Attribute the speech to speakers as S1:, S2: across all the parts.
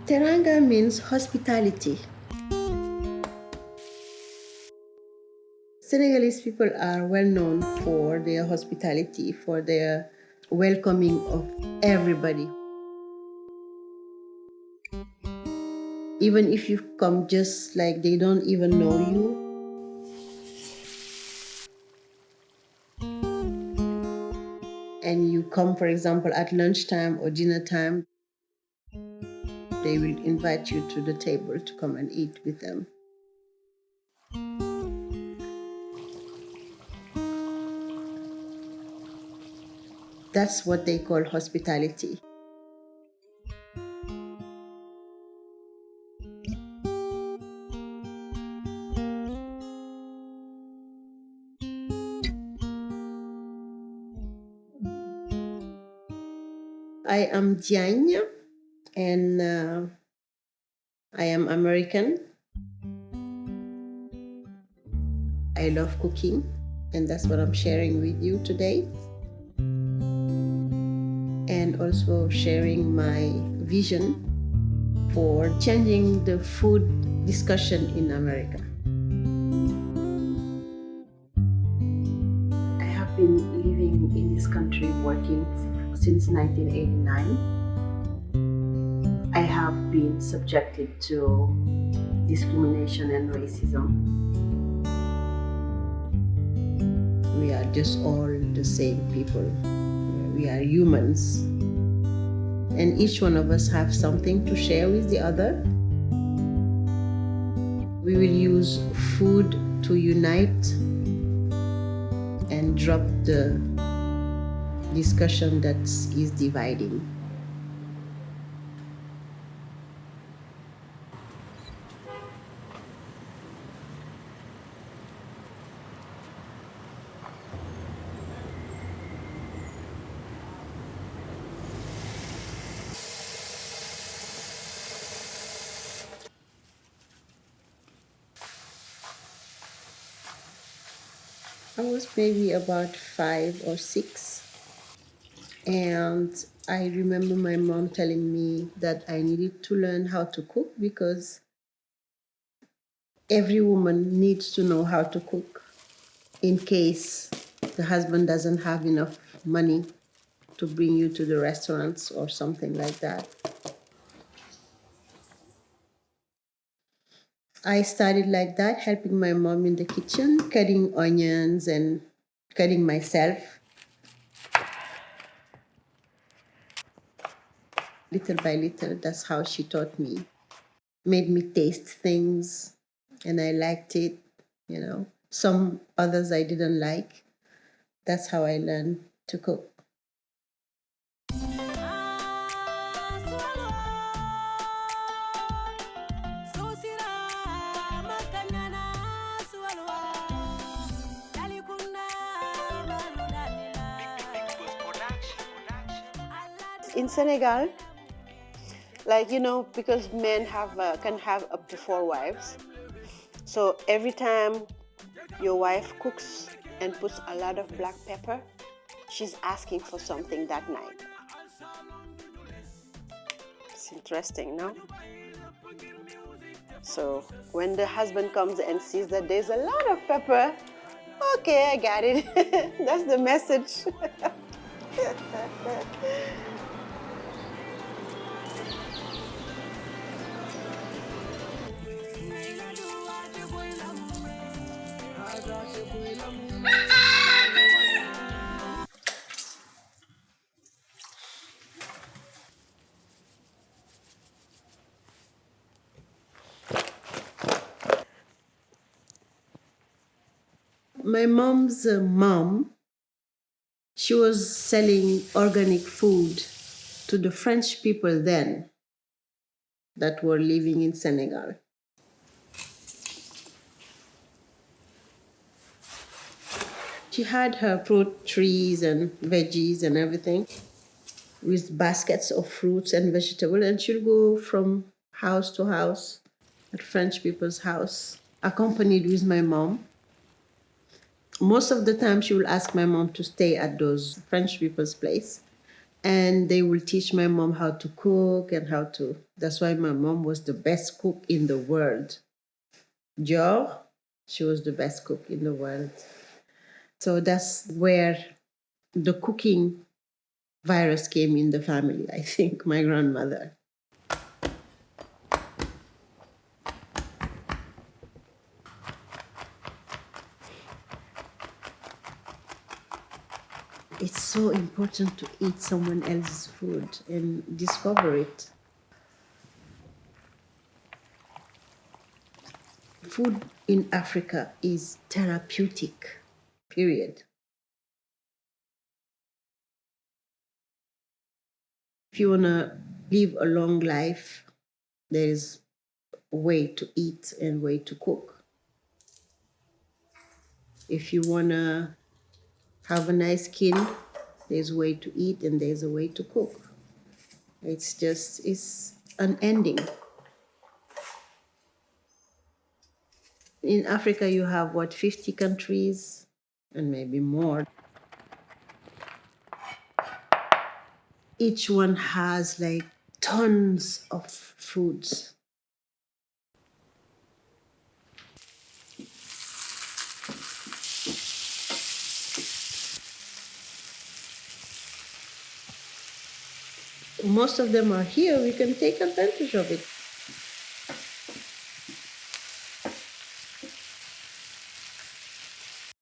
S1: Teranga means hospitality. Senegalese people are well known for their hospitality, for their welcoming of everybody. Even if you come just like they don't even know you, and you come, for example, at lunchtime or dinner time, they will invite you to the table to come and eat with them. That's what they call hospitality. I am Diagne, and I am American. I love cooking, and that's what I'm sharing with you today. And also sharing my vision for changing the food discussion in America. I have been living in this country working since 1989. I have been subjected to discrimination and racism. We are just all the same people. We are humans. And each one of us have something to share with the other. We will use food to unite and drop the discussion that is dividing. I was maybe about 5 or 6, and I remember my mom telling me that I needed to learn how to cook because every woman needs to know how to cook in case the husband doesn't have enough money to bring you to the restaurants or something like that. I started like that, helping my mom in the kitchen, cutting onions and cutting myself. Little by little, that's how she taught me. Made me taste things, and I liked it, you know. Some others I didn't like. That's how I learned to cook. In Senegal, like, you know, because men can have up to 4 wives. So every time your wife cooks and puts a lot of black pepper, she's asking for something that night. It's interesting, no? So when the husband comes and sees that there's a lot of pepper, okay, I got it. That's the message. My mom's mom, she was selling organic food to the French people then that were living in Senegal. She had her fruit trees and veggies and everything with baskets of fruits and vegetables, and she'll go from house to house at French people's house, accompanied with my mom. Most of the time, she will ask my mom to stay at those French people's place, And they will teach my mom how to cook and how to. That's why my mom was the best cook in the world. Jo, she was the best cook in the world. So that's where the cooking virus came in the family, I think, my grandmother. It's so important to eat someone else's food and discover it. Food in Africa is therapeutic, period. If you want to live a long life, there is a way to eat and way to cook. If you want to have a nice skin, there's a way to eat and there's a way to cook. It's unending. In Africa, you have 50 countries and maybe more. Each one has like tons of foods. Most of them are here. We can take advantage of it.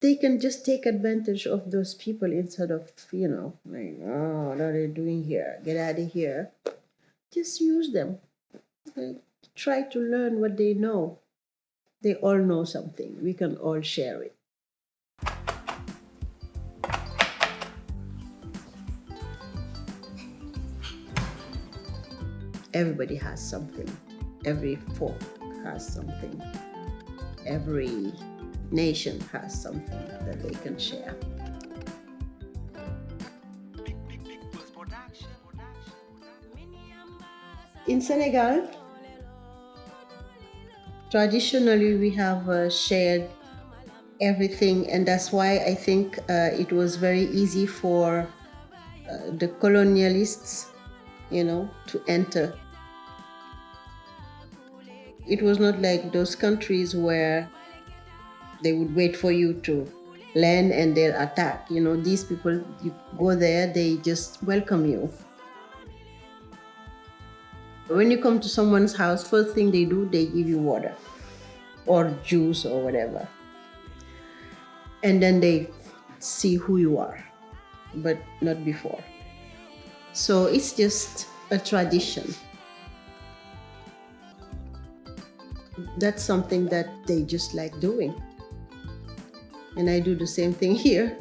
S1: They can just take advantage of those people instead of, like, oh, what are they doing here? Get out of here. Just use them. Like, try to learn what they know. They all know something. We can all share it. Everybody has something. Every folk has something. Every nation has something that they can share. In Senegal, traditionally we have shared everything, and that's why I think it was very easy for the colonialists, to enter. It was not like those countries where they would wait for you to land and they'll attack. These people, you go there, they just welcome you. When you come to someone's house, first thing they do, they give you water or juice or whatever. And then they see who you are, but not before. So it's just a tradition. That's something that they just like doing. And I do the same thing here.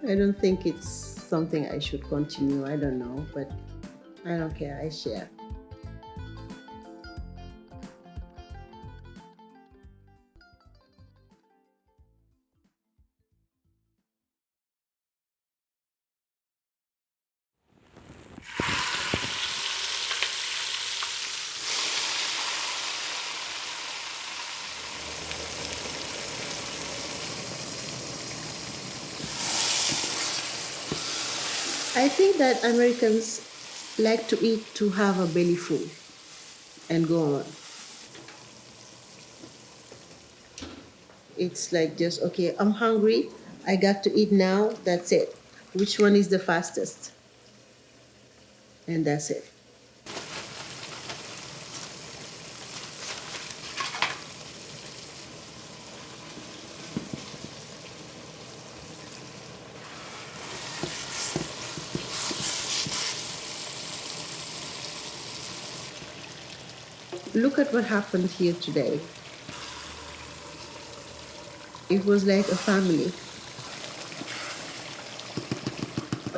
S1: I don't think it's something I should continue. I don't know, but I don't care. I share. I think that Americans like to eat to have a belly full and go on. It's like just, okay, I'm hungry, I got to eat now, that's it. Which one is the fastest? And that's it. Look at what happened here today. It was like a family.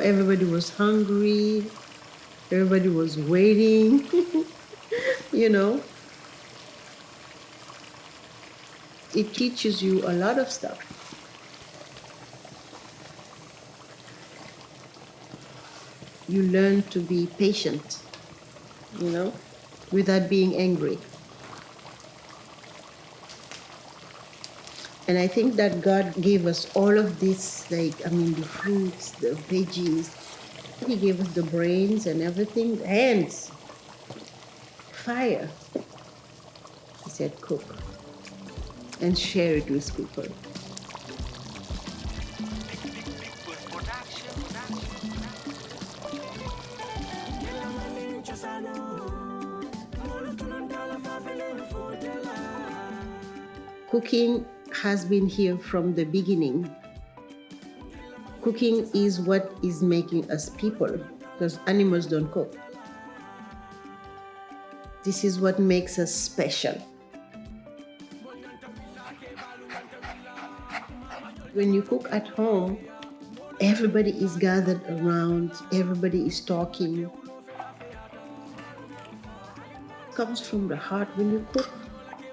S1: Everybody was hungry. Everybody was waiting. It teaches you a lot of stuff. You learn to be patient, without being angry. And I think that God gave us all of this, the fruits, the veggies, He gave us the brains and everything, the hands, fire. He said, cook and share it with people. Cooking has been here from the beginning. Cooking is what is making us people, because animals don't cook. This is what makes us special. When you cook at home, everybody is gathered around, everybody is talking. It comes from the heart when you cook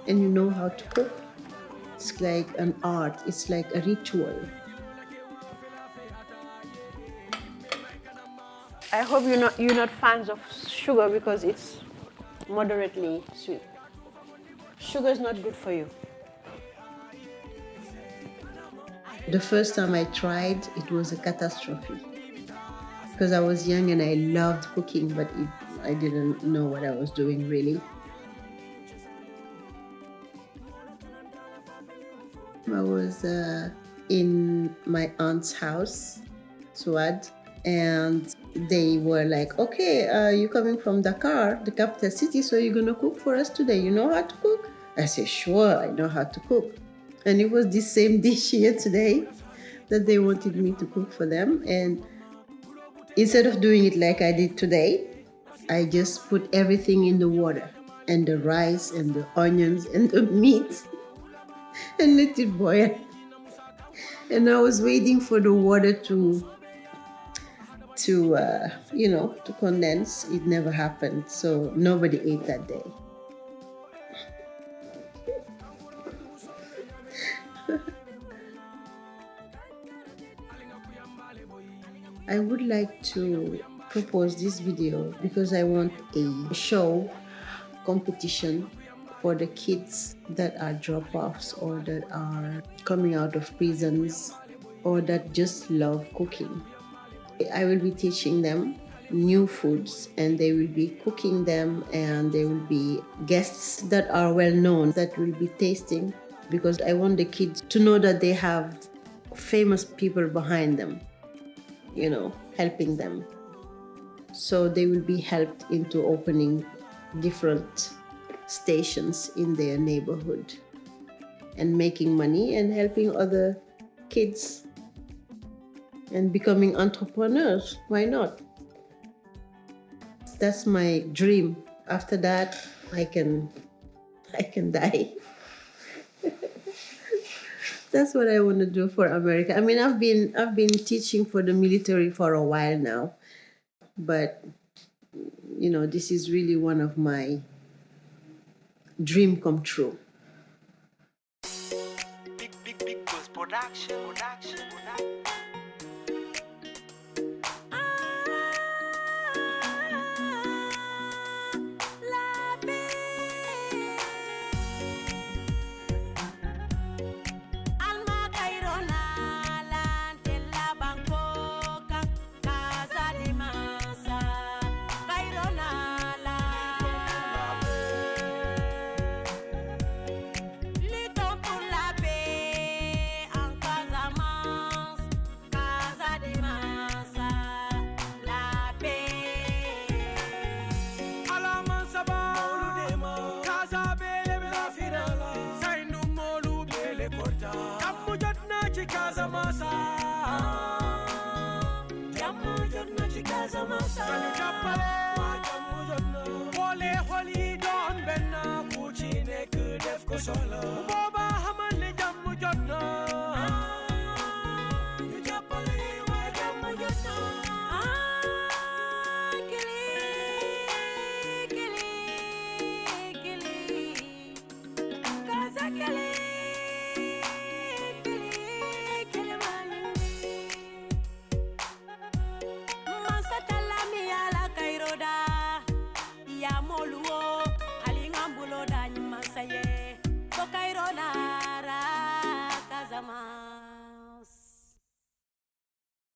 S1: and you know how to cook. It's like an art, it's like a ritual. I hope you're not fans of sugar because it's moderately sweet. Sugar is not good for you. The first time I tried, it was a catastrophe because I was young and I loved cooking, but I didn't know what I was doing really. I was in my aunt's house, Suad, and they were like, okay, you're coming from Dakar, the capital city, so you're gonna cook for us today. You know how to cook? I said, sure, I know how to cook. And it was the same dish here today that they wanted me to cook for them. And instead of doing it like I did today, I just put everything in the water, and the rice and the onions and the meat, and let it boil. And I was waiting for the water to condense. It never happened, so nobody ate that day. I would like to propose this video because I want a show competition for the kids that are drop-offs or that are coming out of prisons or that just love cooking. I will be teaching them new foods and they will be cooking them, and there will be guests that are well known that will be tasting, because I want the kids to know that they have famous people behind them, helping them. So they will be helped into opening different stations in their neighborhood and making money and helping other kids and becoming entrepreneurs. Why not? That's my dream. After that, I can die. That's what I want to do for America. I mean, I've been teaching for the military for a while now, but this is really one of my dream come true. Big production. Kili